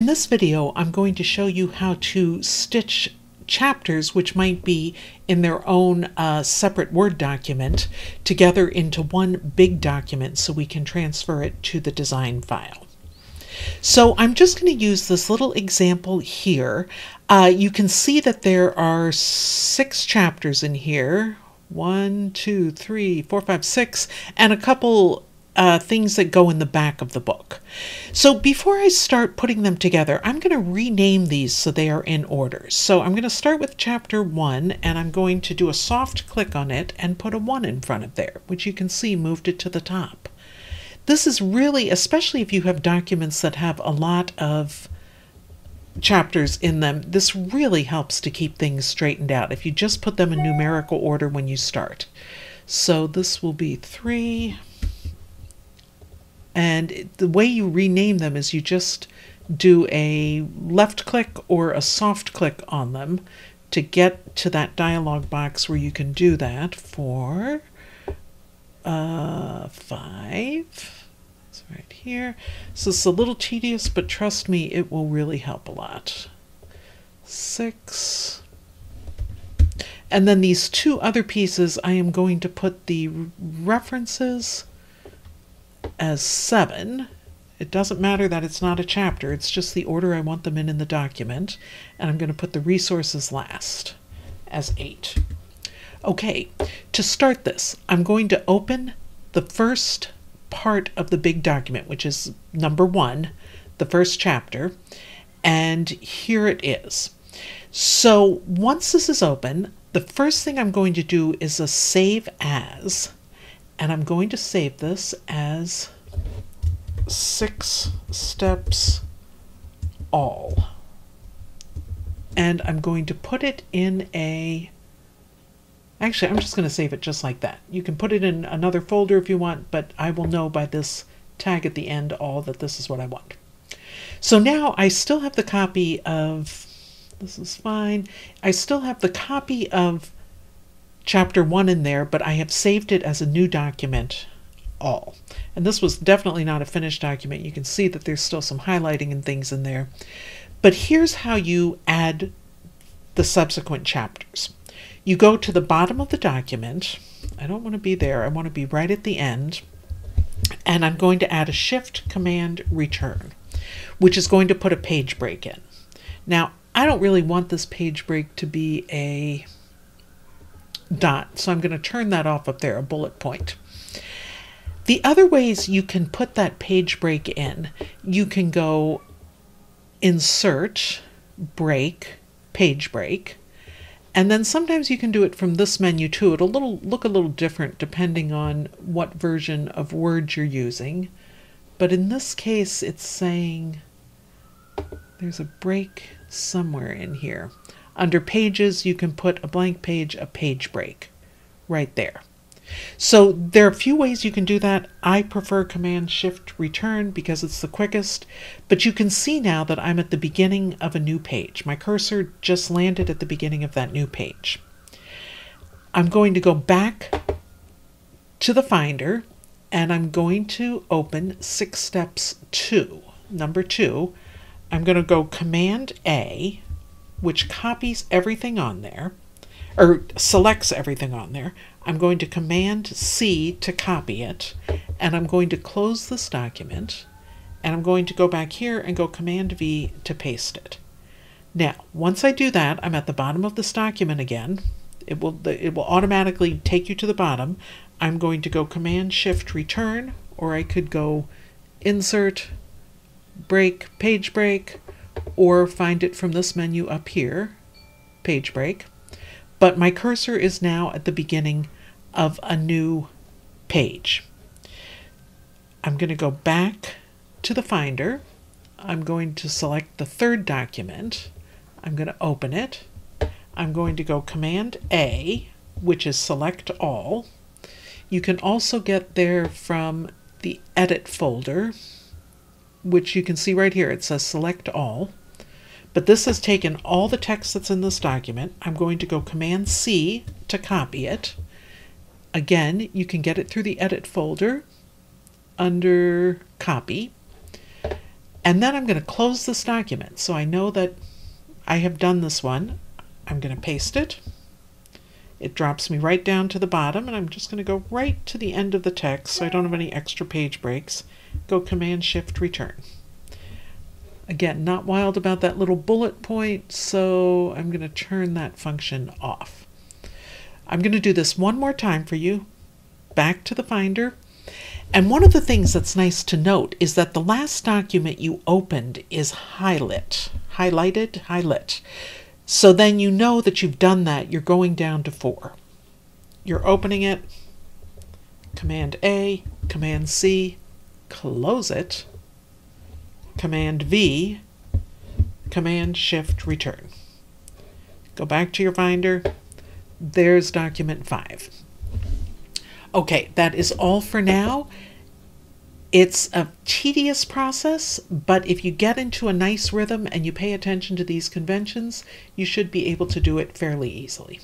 this video, I'm going to show you how to stitch chapters, which might be in their own separate Word document, together into one big document so we can transfer it to the design file. So I'm just going to use this little example here. You can see that there are 6 chapters in here. 1, 2, 3, 4, 5, 6, and a couple things that go in the back of the book. So before I start putting them together, I'm going to rename these so they are in order. So I'm going to start with chapter 1, and I'm going to do a soft click on it and put a 1 in front of there, which you can see moved it to the top. This is really, especially if you have documents that have a lot of chapters in them, this really helps to keep things straightened out if you just put them in numerical order when you start. So this will be 3, and the way you rename them is you just do a left click or a soft click on them to get to that dialog box where you can do that for 5. Right here. So it's a little tedious, but trust me, it will really help a lot. 6. And then these 2 other pieces, I am going to put the references as 7. It doesn't matter that it's not a chapter, it's just the order I want them in the document. And I'm going to put the resources last as 8. Okay, to start this, I'm going to open the first part of the big document, which is number 1, the first chapter, and here it is. So once this is open, the first thing I'm going to do is a save as, and I'm going to save this as 6 steps all, and I'm going to put it in a Actually, I'm just going to save it just like that. You can put it in another folder if you want, but I will know by this tag at the end all that this is what I want. So now I still have the copy of, this is fine, I still have the copy of chapter 1 in there, but I have saved it as a new document, all. And this was definitely not a finished document. You can see that there's still some highlighting and things in there. But here's how you add the subsequent chapters. You go to the bottom of the document. I don't want to be there. I want to be right at the end. And I'm going to add a Shift Command Return, which is going to put a page break in. Now, I don't really want this page break to be a dot, so I'm going to turn that off up there, a bullet point. The other ways you can put that page break in, you can go Insert, Break, Page Break. And then sometimes you can do it from this menu too. It'll look a little different depending on what version of Word you're using. But in this case, it's saying there's a break somewhere in here. Under Pages, you can put a blank page, a page break, right there. So there are a few ways you can do that. I prefer Command Shift Return because it's the quickest, but you can see now that I'm at the beginning of a new page. My cursor just landed at the beginning of that new page. I'm going to go back to the Finder, and I'm going to open 6 Steps 2, number 2. I'm going to go Command A, which copies everything on there, or selects everything on there. I'm going to Command C to copy it, and I'm going to close this document, and I'm going to go back here and go Command V to paste it. Now, once I do that, I'm at the bottom of this document again. It will automatically take you to the bottom. I'm going to go Command Shift Return, or I could go Insert, Break, Page Break, or find it from this menu up here, Page Break. But my cursor is now at the beginning of a new page. I'm going to go back to the Finder. I'm going to select the 3rd document. I'm going to open it. I'm going to go Command A, which is Select All. You can also get there from the Edit folder, which you can see right here. It says Select All. But this has taken all the text that's in this document. I'm going to go Command C to copy it. Again, you can get it through the Edit folder under Copy. And then I'm going to close this document. So I know that I have done this one. I'm going to paste it. It drops me right down to the bottom, and I'm just going to go right to the end of the text so I don't have any extra page breaks. Go Command-Shift-Return. Again, not wild about that little bullet point, so I'm going to turn that function off. I'm going to do this one more time for you. Back to the Finder. And one of the things that's nice to note is that the last document you opened is highlighted. So then you know that you've done that. You're going down to 4. You're opening it, Command-A, Command-C, close it, Command-V, Command-Shift-Return. Go back to your Finder. There's document 5. Okay, that is all for now. It's a tedious process, but if you get into a nice rhythm and you pay attention to these conventions, you should be able to do it fairly easily.